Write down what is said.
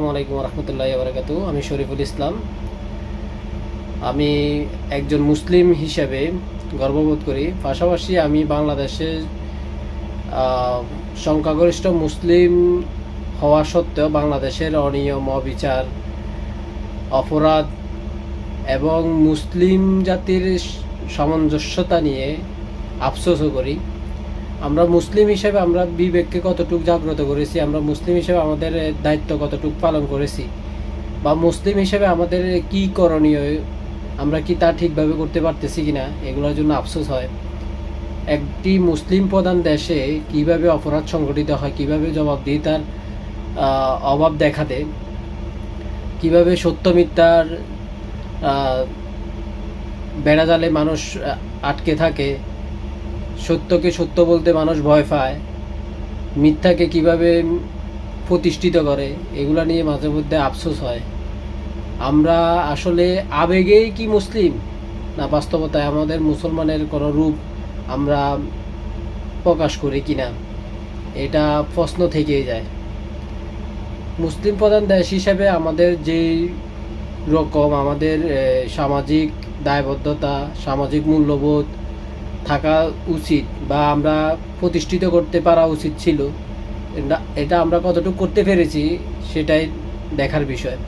আসসালামু আলাইকুম রহমতুল্লাহি ওয়া বারাকাতুহু। আমি শরীফুল ইসলাম। আমি একজন মুসলিম হিসেবে গর্ববোধ করি। পাশাপাশি আমি বাংলাদেশের সংখ্যাগরিষ্ঠ মুসলিম হওয়া সত্ত্বেও বাংলাদেশের অনিয়ম, অবিচার, অপরাধ এবং মুসলিম জাতির সামঞ্জস্যতা নিয়ে আফসোসও করি। আমরা মুসলিম হিসেবে আমরা বিবেককে কতটুকু জাগ্রত করেছি, আমরা মুসলিম হিসেবে আমাদের দায়িত্ব কতটুকু পালন করেছি, বা মুসলিম হিসেবে আমাদের কি করণীয়, আমরা কি তা ঠিকভাবে করতে পারতেছি কিনা, এগুলোর জন্য আফসোস হয়। একটি মুসলিম প্রধান দেশে কিভাবে অপরাধ সংগঠিত হয়, কিভাবে জবাবদিহিতার অভাব দেখা দেয়, কিভাবে সত্য মিথ্যার বেড়াজালে মানুষ আটকে থাকে, সত্যকে সত্য বলতে মানুষ ভয় পায়, মিথ্যাকে কিভাবে প্রতিষ্ঠিত করে, এগুলা নিয়ে মাঝে মধ্যে আফসোস হয়। আমরা আসলে আবেগেই কি মুসলিম, না বাস্তবতায় আমাদের মুসলমানের কোনো রূপ আমরা প্রকাশ করি কিনা, এটা প্রশ্ন থেকেই যায়। মুসলিম প্রধান দেশ হিসেবে আমাদের যেই রকম আমাদের সামাজিক দায়বদ্ধতা, সামাজিক মূল্যবোধ থাকা উচিত বা আমরা প্রতিষ্ঠিত করতে পারা উচিত ছিল, এটা আমরা কতটুকু করতে পেরেছি সেটাই দেখার বিষয়।